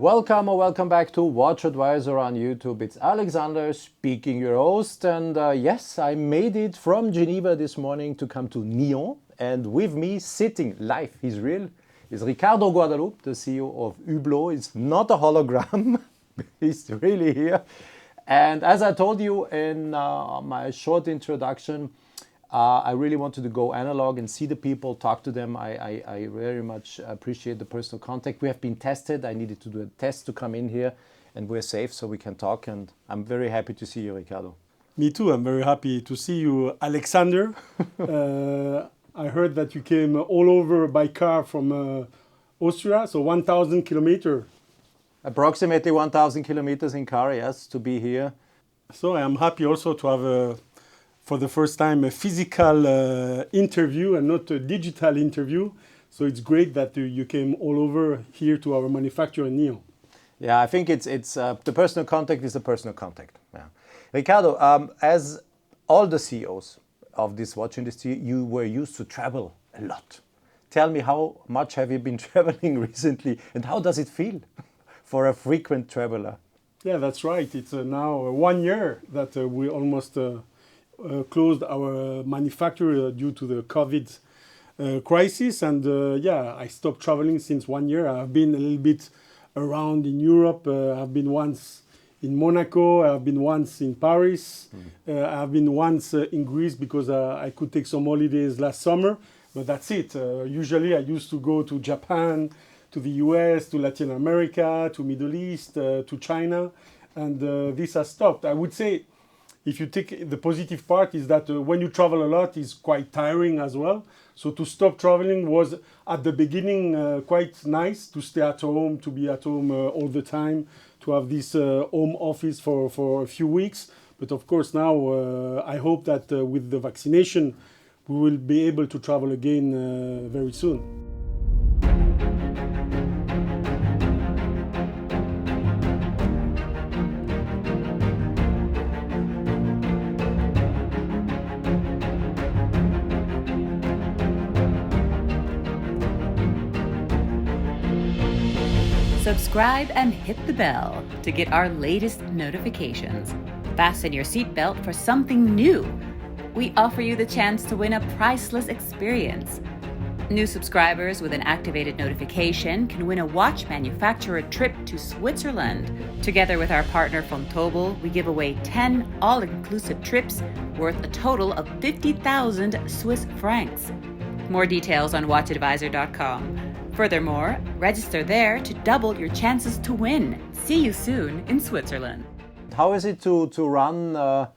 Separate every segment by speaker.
Speaker 1: Welcome or welcome back to WatchAdvisor on YouTube. It's Alexander speaking, your host. And yes, I made it from Geneva this morning to come to Nyon. And with me, sitting live, he's real, is Ricardo Guadalupe, the CEO of Hublot. It's not a hologram, he's really here. And as I told you in my short introduction, I really wanted to go analog and see the people, talk to them. I very much appreciate the personal contact. We have been tested. I needed to do a test to come in here, and we're safe, so we can talk. And I'm very happy to see you, Ricardo.
Speaker 2: Me too. I'm very happy to see you, Alexander. I heard that you came all over by car from Austria, so 1,000 kilometers.
Speaker 1: Approximately 1,000 kilometers in car, yes, to be here.
Speaker 2: So I'm happy also to have for the first time a physical interview and not a digital interview. So it's great that you came all over here to our manufacturer in Nyon.
Speaker 1: Yeah, I think it's the personal contact is the personal contact. Yeah. Ricardo, as all the CEOs of this watch industry, you were used to travel a lot. Tell me, how much have you been traveling recently, and how does it feel for a frequent traveler?
Speaker 2: Yeah, that's right. It's now 1 year that we almost closed our manufacturer due to the COVID crisis. And yeah, I stopped traveling since 1 year. I've been a little bit around in Europe. I've been once in Monaco. I've been once in Paris. I've been once in Greece because I could take some holidays last summer. But that's it. Usually I used to go to Japan, to the US, to Latin America, to Middle East, to China. And this has stopped. I would say, if you take the positive part, is that when you travel a lot, it's quite tiring as well. So to stop traveling was at the beginning quite nice, to stay at home, to be at home all the time, to have this home office for a few weeks. But of course now I hope that with the vaccination we will be able to travel again very soon.
Speaker 3: Subscribe and hit the bell to get our latest notifications. Fasten your seatbelt for something new. We offer you the chance to win a priceless experience. New subscribers with an activated notification can win a watch manufacturer trip to Switzerland. Together with our partner from Tourbillon, we give away 10 all-inclusive trips worth a total of 50,000 Swiss francs. More details on WatchAdvisor.com. Furthermore, register there to double your chances to win. See you soon in Switzerland.
Speaker 1: How is it to run a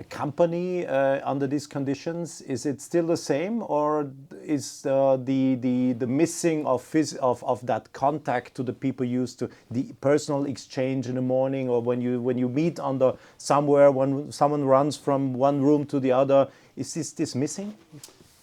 Speaker 1: company under these conditions? Is it still the same, or is the missing of that contact to the people used to, the personal exchange in the morning, or when you meet somewhere when someone runs from one room to the other, is this missing?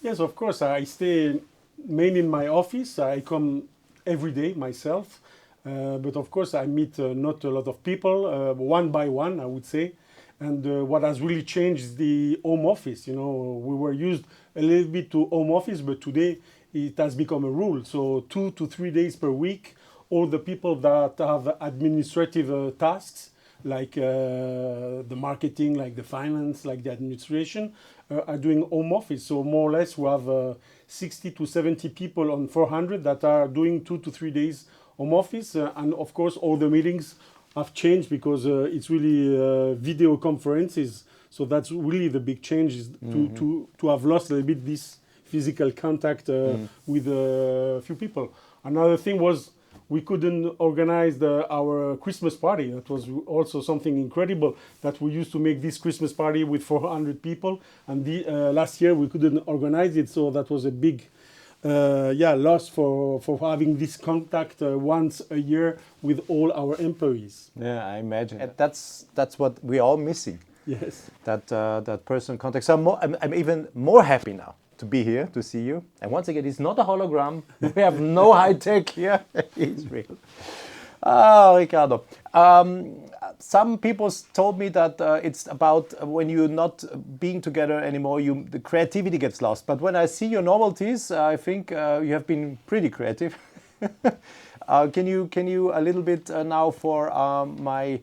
Speaker 2: Yes, of course. I stay mainly in my office. I come every day myself, but of course I meet not a lot of people, one by one, I would say. And what has really changed is the home office. You know, we were used a little bit to home office, but today it has become a rule. So 2 to 3 days per week, all the people that have administrative tasks, like the marketing, like the finance, like the administration, are doing home office. So more or less we have 60 to 70 people on 400 that are doing 2 to 3 days home office. And of course all the meetings have changed because it's really video conferences. So that's really the big change, is to have lost a little bit this physical contact with a few people. Another thing was, we couldn't organize our Christmas party. That was also something incredible, that we used to make this Christmas party with 400 people, and last year we couldn't organize it. So that was a big loss for having this contact once a year with all our employees.
Speaker 1: Yeah, I imagine. That's what we're all missing.
Speaker 2: Yes.
Speaker 1: That personal contact. So I'm even more happy now to be here, to see you. And once again, it's not a hologram. We have no high tech here. It's real. Ricardo. Some people told me that it's about when you're not being together anymore, the creativity gets lost. But when I see your novelties, I think you have been pretty creative. Can you a little bit now for my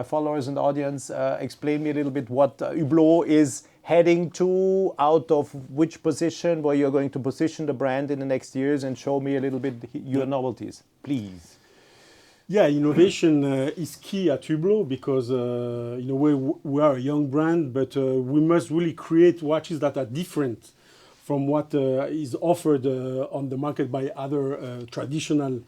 Speaker 1: followers and audience explain me a little bit what Hublot is heading to, out of which position, where you're going to position the brand in the next years, and show me a little bit your novelties, please.
Speaker 2: Yeah, innovation is key at Hublot because in a way we are a young brand, but we must really create watches that are different from what is offered on the market by other traditional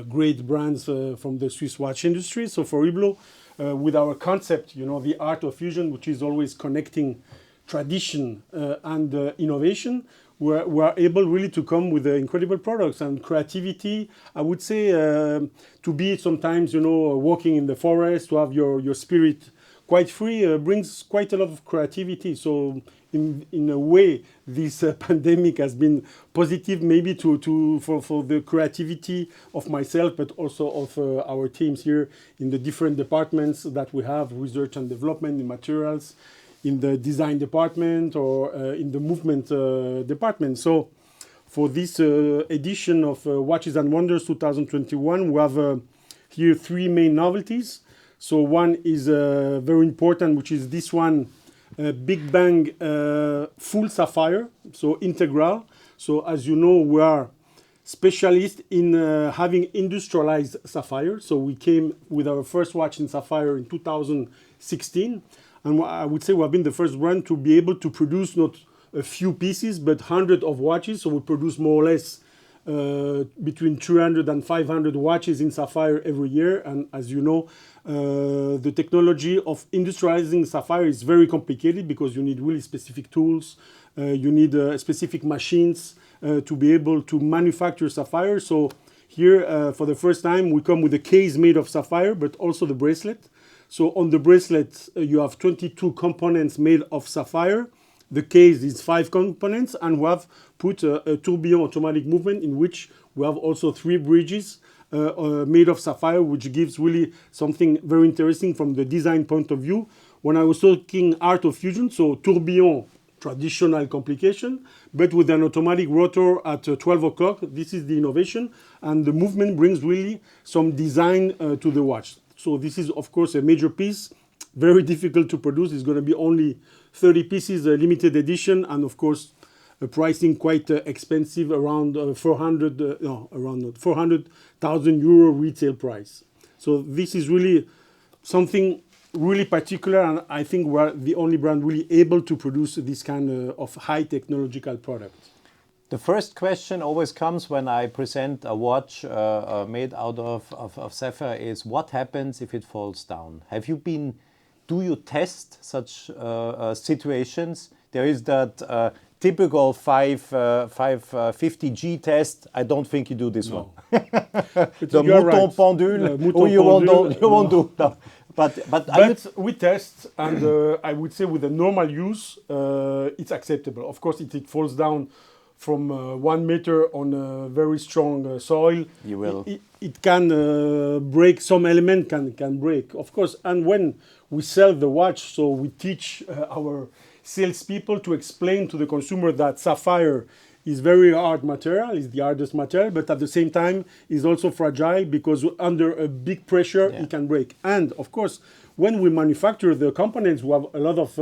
Speaker 2: great brands from the Swiss watch industry. So for Hublot, with our concept, the art of fusion, which is always connecting tradition and innovation, we're able really to come with incredible products and creativity. I would say to be sometimes, walking in the forest, to have your spirit quite free brings quite a lot of creativity. So in a way, this pandemic has been positive maybe for the creativity of myself, but also of our teams here in the different departments that we have, research and development in materials, in the design department, or in the movement department. So for this edition of Watches and Wonders 2021, we have here 3 main novelties. So one is very important, which is this one, Big Bang full sapphire, so integral. So as you know, we are specialists in having industrialized sapphire. So we came with our first watch in sapphire in 2016. And I would say we have been the first brand to be able to produce not a few pieces, but hundreds of watches. So we produce more or less between 300 and 500 watches in sapphire every year. And as you know, the technology of industrializing sapphire is very complicated because you need really specific tools. You need specific machines to be able to manufacture sapphire. So here, for the first time, we come with a case made of sapphire, but also the bracelet. So on the bracelet, you have 22 components made of sapphire. The case is 5 components, and we have put a tourbillon automatic movement in which we have also 3 bridges made of sapphire, which gives really something very interesting from the design point of view. When I was talking art of fusion, so tourbillon, traditional complication, but with an automatic rotor at 12 o'clock, this is the innovation, and the movement brings really some design to the watch. So this is, of course, a major piece, very difficult to produce. It's going to be only 30 pieces, a limited edition, and of course, a pricing quite expensive, around 400,000 euro retail price. So this is really something really particular, and I think we're the only brand really able to produce this kind of high technological product.
Speaker 1: The first question always comes when I present a watch made out of sapphire is, what happens if it falls down? Do you test such situations? There is that typical 550G test. I don't think you do this one. The mouton pendule, you won't do. No. But
Speaker 2: we test, and I would say with a normal use, it's acceptable. Of course, if it falls down from 1 meter on a very strong soil,
Speaker 1: you will.
Speaker 2: It can break. Some element can break, of course. And when we sell the watch, so we teach our salespeople to explain to the consumer that sapphire is very hard material, is the hardest material, but at the same time is also fragile because under a big pressure it can break. And of course, when we manufacture the components, we have a lot of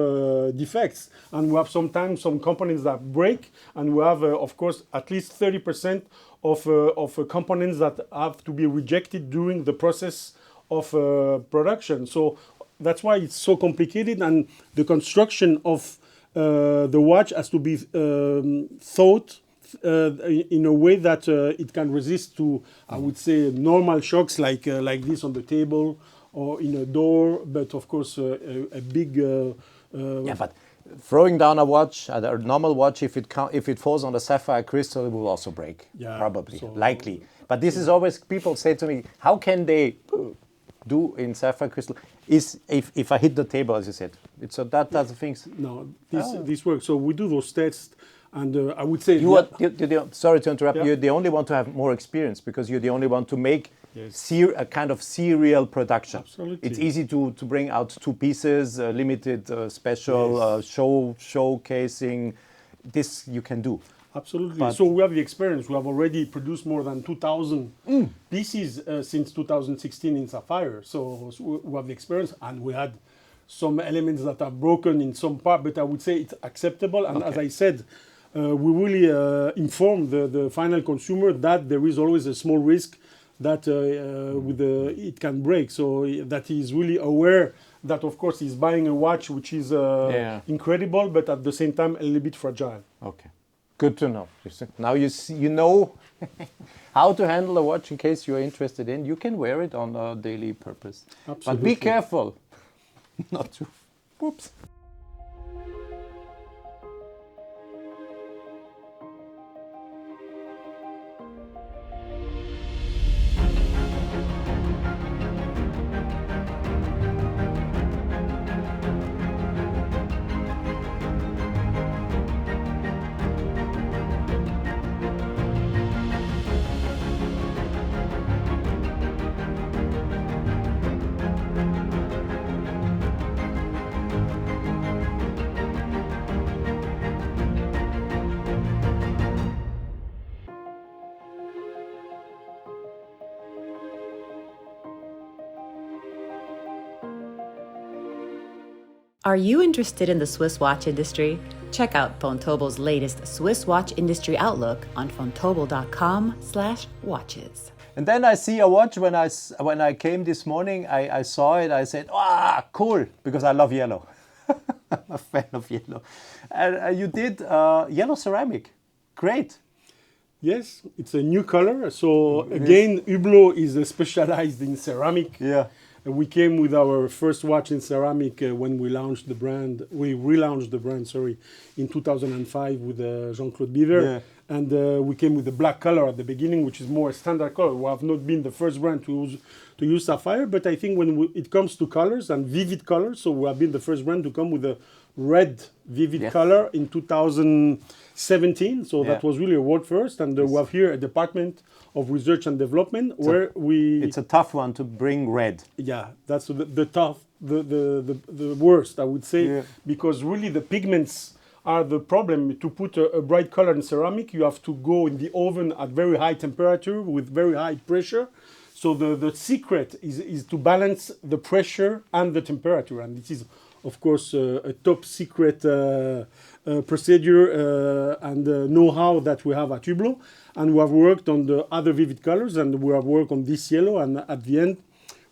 Speaker 2: defects, and we have sometimes some components that break, and we have, of course, at least 30% of components that have to be rejected during the process of production. So that's why it's so complicated, and the construction of the watch has to be thought in a way that it can resist to, I would say, normal shocks like this on the table or in a door, but of course a big...
Speaker 1: but throwing down a watch, a normal watch, if it falls on the sapphire crystal, it will also break, probably, likely. But this is always, people say to me, how can they do in sapphire crystal? Is if I hit the table, as you said, it's so that does things.
Speaker 2: No, this works. So we do those tests, and I would say
Speaker 1: sorry to interrupt. You're the only one to have more experience because you're the only one to make a kind of serial production.
Speaker 2: Absolutely.
Speaker 1: It's easy to bring out 2 pieces, limited special showcasing. this you can do.
Speaker 2: Absolutely.
Speaker 1: But-
Speaker 2: So we have the experience. We have already produced more than 2,000 pieces since 2016 in Sapphire. So we have the experience, and we had some elements that are broken in some part, but I would say it's acceptable. And as I said, we really inform the final consumer that there is always a small risk that it can break. So that he is really aware that, of course, he's buying a watch which is incredible, but at the same time a little bit fragile.
Speaker 1: Okay, good to know. Now you know how to handle a watch in case you're interested in. You can wear it on a daily purpose.
Speaker 2: Absolutely.
Speaker 1: But be careful not to. Whoops.
Speaker 3: Are you interested in the Swiss watch industry? Check out Fontobel's latest Swiss watch industry outlook on fontobel.com/watches.
Speaker 1: And then I see a watch when I came this morning. I saw it. I said, "Ah, cool!" Because I love yellow. I'm a fan of yellow. And you did yellow ceramic. Great.
Speaker 2: Yes, it's a new color. So again, Hublot is specialized in ceramic.
Speaker 1: Yeah.
Speaker 2: We came with our first watch in ceramic when we launched the brand. We relaunched the brand, in 2005 with Jean-Claude Biver.
Speaker 1: Yeah.
Speaker 2: And we came with the black color at the beginning, which is more a standard color. We have not been the first brand to use Sapphire, but I think when it comes to colors and vivid colors, so we have been the first brand to come with a red vivid color in 2017. So that was really a world first. And we have here a department of research and development where
Speaker 1: It's a tough one to bring red.
Speaker 2: Yeah, that's the worst, I would say, because really the pigments are the problem. To put a bright color in ceramic, you have to go in the oven at very high temperature with very high pressure. So the secret is to balance the pressure and the temperature. And this is, of course, a top secret procedure and know-how that we have at Hublot. And we have worked on the other vivid colors, and we have worked on this yellow. And at the end,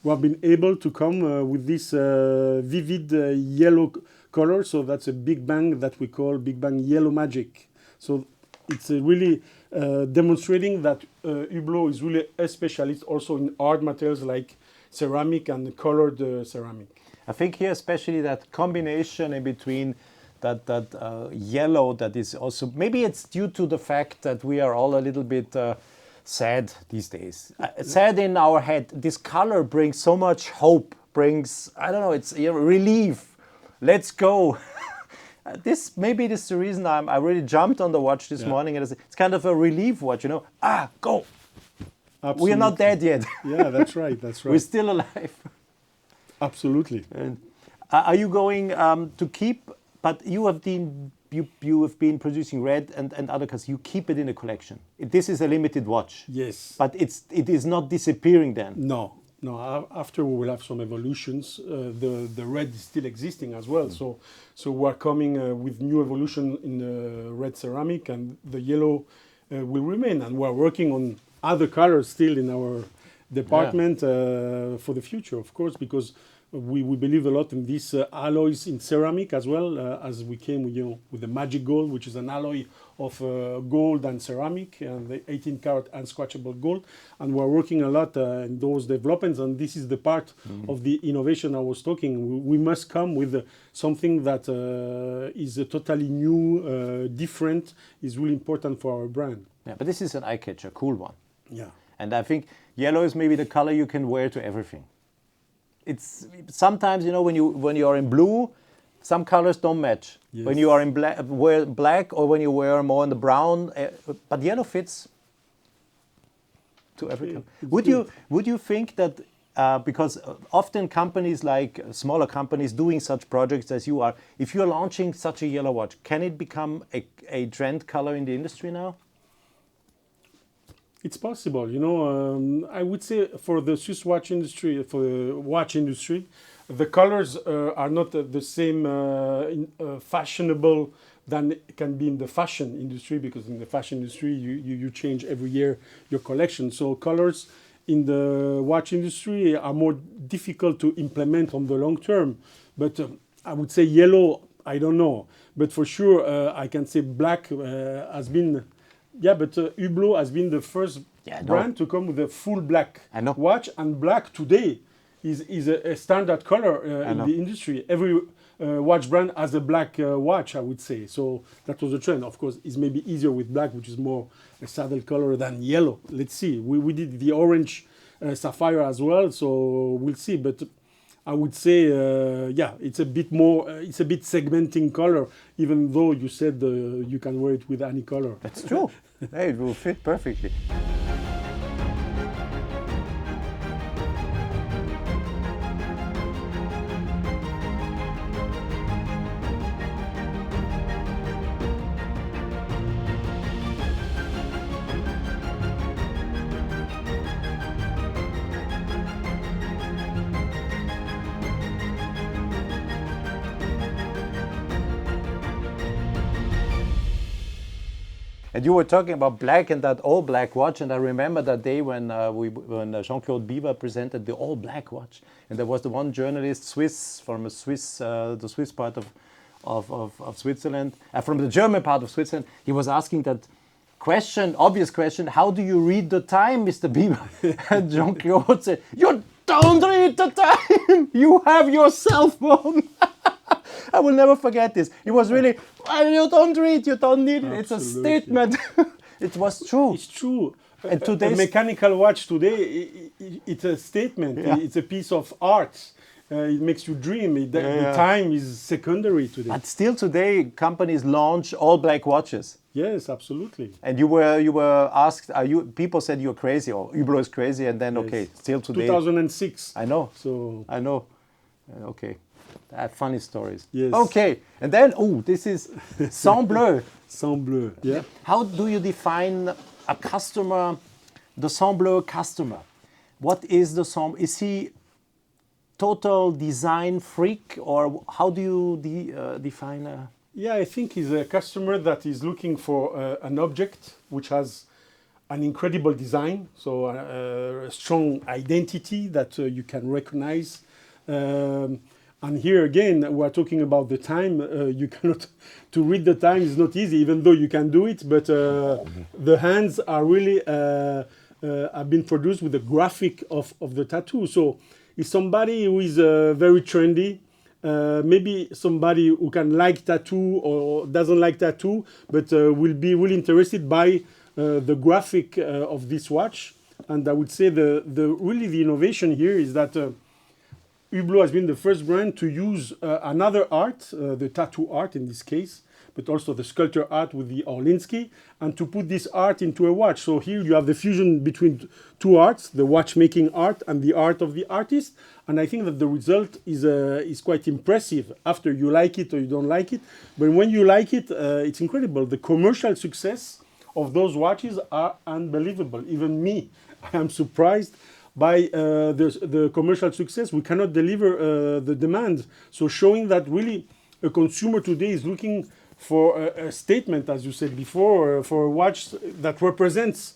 Speaker 2: we have been able to come with this vivid yellow color. So that's a Big Bang that we call Big Bang Yellow Magic. So it's really demonstrating that Hublot is really a specialist also in hard materials like ceramic and colored ceramic.
Speaker 1: I think here especially that combination in between that yellow that is also, maybe it's due to the fact that we are all a little bit sad these days. Sad in our head. This color brings so much hope, brings, I don't know, it's relief. Let's go. Maybe this is the reason I really jumped on the watch this morning. And it's kind of a relief watch, go.
Speaker 2: Absolutely.
Speaker 1: We are not dead yet.
Speaker 2: Yeah, that's right. That's right.
Speaker 1: We're still alive.
Speaker 2: Absolutely.
Speaker 1: And are you going to keep? But you have been producing red and other colors. You keep it in a collection. This is a limited watch.
Speaker 2: Yes.
Speaker 1: But it is not disappearing then.
Speaker 2: No. After we will have some evolutions. The red is still existing as well. So we are coming with new evolution in the red ceramic, and the yellow will remain. And we are working on other colors still in our department for the future, of course, because we believe a lot in these alloys in ceramic as well, as we came with the magic gold, which is an alloy of gold and ceramic, and the 18 karat unscratchable gold. And we're working a lot in those developments, and this is the part of the innovation I was talking. We must come with something that is totally new, different, is really important for our brand.
Speaker 1: Yeah, but this is an eye catcher, cool one.
Speaker 2: Yeah.
Speaker 1: And I think yellow is maybe the color you can wear to everything. It's sometimes, when you are in blue, some colors don't match.
Speaker 2: Yes.
Speaker 1: When you are in wear black, or when you wear more in the brown, but yellow fits to every color. Would you think that because often companies like smaller companies doing such projects as you are, if you're launching such a yellow watch, can it become a trend color in the industry now?
Speaker 2: It's possible, I would say for the Swiss watch industry, for the watch industry, the colors are not the same fashionable than it can be in the fashion industry, because in the fashion industry you change every year your collection. So colors in the watch industry are more difficult to implement on the long term. But I would say yellow, I don't know. But for sure, I can say black has been... Yeah, but Hublot has been the first brand to come with a full black watch, and black today is a standard color in the industry. Every watch brand has a black watch, I would say. So that was the trend. Of course, it's maybe easier with black, which is more a saddle color than yellow. Let's see. We did the orange Sapphire as well, so we'll see. But I would say, it's a bit more, it's a bit segmenting color, even though you said you can wear it with any color.
Speaker 1: That's true. Hey, it will fit perfectly. And you were talking about black and that all black watch, and I remember that day when Jean-Claude Biver presented the all black watch, and there was the one journalist, from the Swiss part of Switzerland, from the German part of Switzerland. He was asking that obvious question: how do you read the time, Mr. Biver? And Jean-Claude said, "You don't read the time. You have your cell phone." I will never forget this. It was really, you don't read, you don't need it. It's a statement. It was true.
Speaker 2: It's true.
Speaker 1: And
Speaker 2: a mechanical watch today, it's a statement. Yeah. It's a piece of art. It makes you dream. The time is secondary today.
Speaker 1: But still today, companies launch all black watches.
Speaker 2: Yes, absolutely.
Speaker 1: And you were asked, people said you're crazy, or Hublot is crazy, and then, okay, still today.
Speaker 2: 2006.
Speaker 1: I know.
Speaker 2: So
Speaker 1: I know. Okay. Funny stories.
Speaker 2: Yes.
Speaker 1: Okay, and then this is Sang Bleu.
Speaker 2: Sang Bleu. Yeah.
Speaker 1: How do you define a customer, the Sang Bleu customer? What is the Sang? Is he total design freak, or how do you define a?
Speaker 2: Yeah, I think he's a customer that is looking for an object which has an incredible design, so a strong identity that you can recognize. And here again, we are talking about the time. You cannot, to read the time is not easy, even though you can do it. But the hands are really have been produced with the graphic of the tattoo. So it's somebody who is very trendy. Maybe somebody who can like tattoo or doesn't like tattoo, but will be really interested by the graphic of this watch. And I would say really the innovation here is that. Hublot has been the first brand to use another art, the tattoo art in this case, but also the sculpture art with the Orlinsky, and to put this art into a watch. So here you have the fusion between two arts, the watchmaking art and the art of the artist. And I think that the result is quite impressive. After you like it or you don't like it, but when you like it, it's incredible. The commercial success of those watches are unbelievable. Even me, I am surprised by the commercial success. We cannot deliver the demand. So showing that really a consumer today is looking for a statement, as you said before, for a watch that represents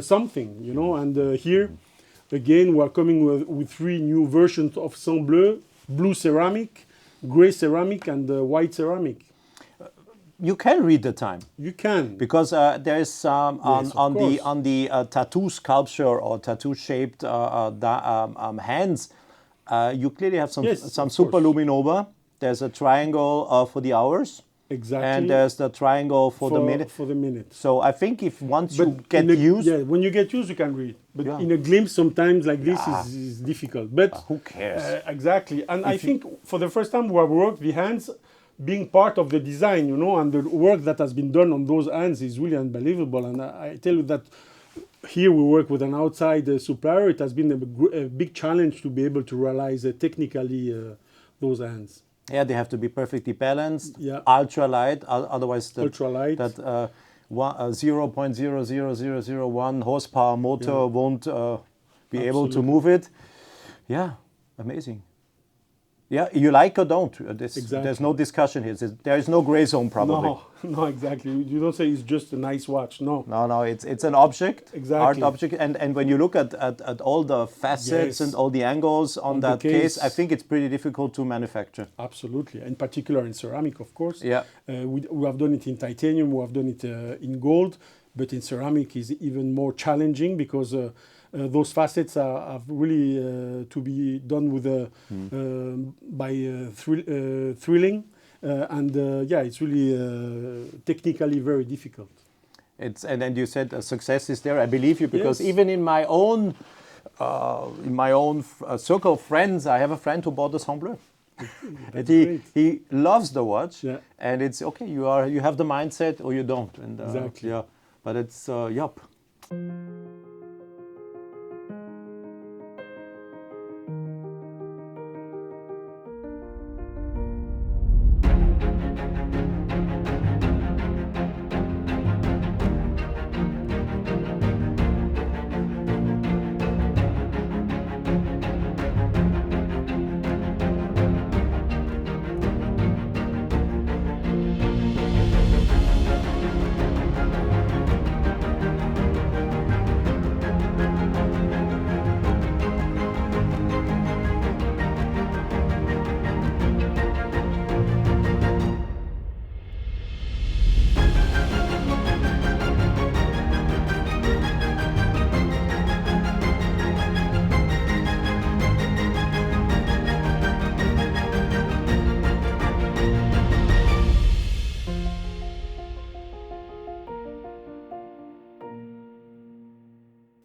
Speaker 2: something, And here, again, we are coming with 3 new versions of Sang Bleu: blue ceramic, gray ceramic, and white ceramic.
Speaker 1: You can read the time.
Speaker 2: You can,
Speaker 1: because there is on the tattoo sculpture or tattoo shaped hands. You clearly have some superluminova. There's a triangle for the hours.
Speaker 2: Exactly.
Speaker 1: And there's the triangle for the minute.
Speaker 2: For the minute.
Speaker 1: So I think once you get used,
Speaker 2: when you get used, you can read. But in a glimpse, sometimes like this is difficult. But
Speaker 1: who cares?
Speaker 2: Exactly. And I think for the first time we have worked the hands being part of the design, and the work that has been done on those hands is really unbelievable. And I tell you that here we work with an outside supplier. It has been a big challenge to be able to realize technically those hands.
Speaker 1: Yeah, they have to be perfectly balanced,
Speaker 2: Yeah.
Speaker 1: ultra light, otherwise
Speaker 2: Ultra light.
Speaker 1: that 0.00001 horsepower motor won't be able to move it. Yeah, amazing. Yeah, you like or don't.
Speaker 2: Exactly.
Speaker 1: There's no discussion here. There is no gray zone probably.
Speaker 2: No, exactly. You don't say it's just a nice watch. No.
Speaker 1: No, it's an object,
Speaker 2: Exactly.
Speaker 1: art object. And when you look at all the facets and all the angles on
Speaker 2: the
Speaker 1: that case, I
Speaker 2: case.
Speaker 1: think it's pretty difficult to manufacture.
Speaker 2: Absolutely. In particular in ceramic, of course.
Speaker 1: Yeah.
Speaker 2: We have done it in titanium, we have done it in gold, but in ceramic is even more challenging because those facets are really to be done with thrilling. It's really technically very difficult.
Speaker 1: And then you said success is there. I believe you because
Speaker 2: Yes.
Speaker 1: even in my own circle of friends, I have a friend who bought a Hublot. And he loves the watch, and it's okay. You have the mindset or you don't. And
Speaker 2: Exactly.
Speaker 1: Yeah, but it's yup.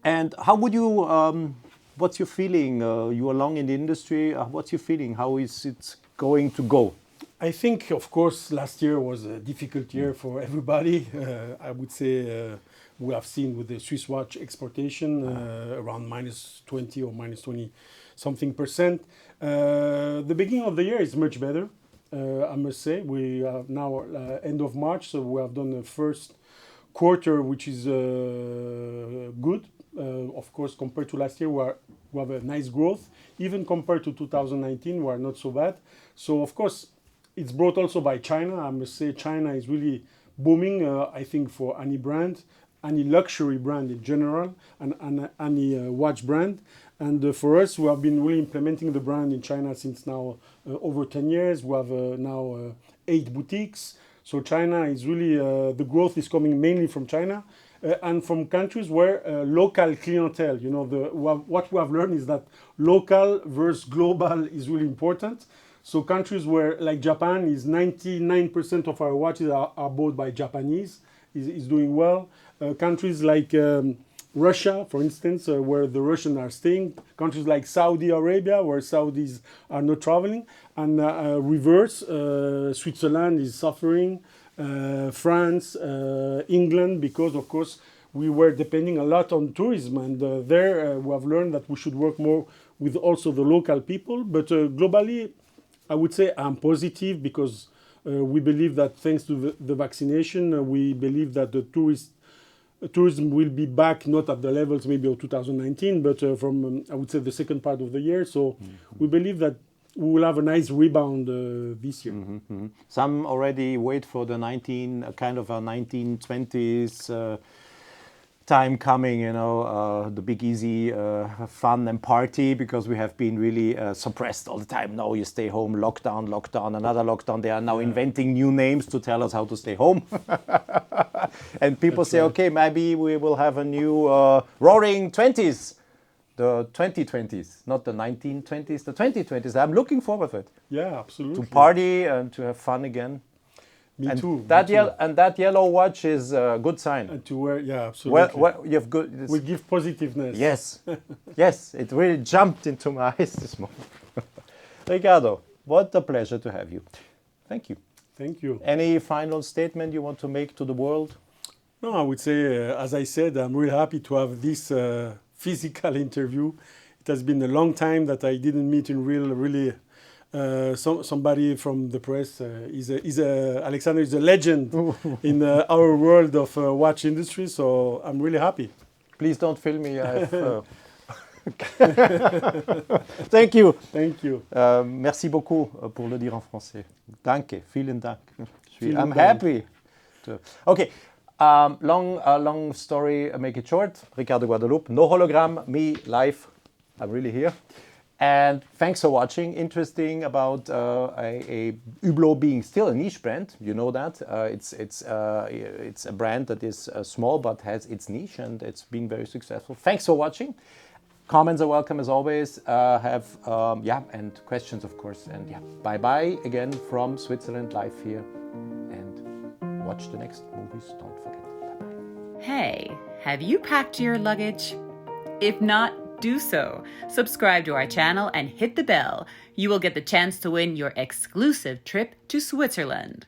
Speaker 1: And how would you? What's your feeling? You are long in the industry. What's your feeling? How is it going to go?
Speaker 2: I think, of course, last year was a difficult year for everybody. I would say we have seen with the Swiss watch exportation around minus 20 or minus 20 something percent. The beginning of the year is much better, I must say. We are now end of March, so we have done the first quarter, which is good. Of course, compared to last year, we have a nice growth. Even compared to 2019, we are not so bad. So, of course, it's brought also by China. I must say China is really booming, I think, for any brand, any luxury brand in general, and any watch brand. And for us, we have been really implementing the brand in China since now over 10 years. We have now 8 boutiques. So China is really, the growth is coming mainly from China. And from countries where local clientele, you know, what we have learned is that local versus global is really important. So countries where, like Japan, is 99% of our watches are bought by Japanese, is doing well. Countries like Russia, for instance, where the Russians are staying. Countries like Saudi Arabia, where Saudis are not traveling. And reverse, Switzerland is suffering. France, England, because of course we were depending a lot on tourism, and there we have learned that we should work more with also the local people. But globally, I would say I'm positive because we believe that thanks to the vaccination, we believe that the tourism will be back, not at the levels maybe of 2019, but from I would say the second part of the year. So we believe that we will have a nice rebound this year.
Speaker 1: Some already wait for the 1920s time coming, you know, the big easy fun and party, because we have been really suppressed all the time. No, you stay home, lockdown, another lockdown. They are now inventing new names to tell us how to stay home. And people say, okay, maybe we will have a new roaring 20s. The 2020s, not the 1920s, the 2020s. I'm looking forward to it.
Speaker 2: Yeah, absolutely.
Speaker 1: To party and to have fun again.
Speaker 2: Me
Speaker 1: and
Speaker 2: too.
Speaker 1: That yellow watch is a good sign.
Speaker 2: And to wear, yeah, absolutely.
Speaker 1: Well, you have good.
Speaker 2: We give positiveness.
Speaker 1: Yes, yes. It really jumped into my eyes this morning. Ricardo, what a pleasure to have you. Thank you.
Speaker 2: Thank you.
Speaker 1: Any final statement you want to make to the world?
Speaker 2: No, I would say, as I said, I'm really happy to have this physical interview. It has been a long time that I didn't meet in really somebody from the press. Alexander is a legend in our world of watch industry, so I'm really happy.
Speaker 1: Please don't film me. Thank you.
Speaker 2: Thank you.
Speaker 1: Merci beaucoup pour le dire en français. Danke, vielen Dank. I'm
Speaker 2: Dank.
Speaker 1: happy. Okay, long story, make it short. Ricardo Guadalupe, no hologram, me live. I'm really here. And thanks for watching. Interesting about a Hublot being still a niche brand. You know that it's a brand that is small but has its niche, and it's been very successful. Thanks for watching. Comments are welcome as always. And questions of course. And bye bye again from Switzerland live here. And watch the next movies. Don't forget. Bye bye.
Speaker 3: Hey, have you packed your luggage? If not, do so. Subscribe to our channel and hit the bell. You will get the chance to win your exclusive trip to Switzerland.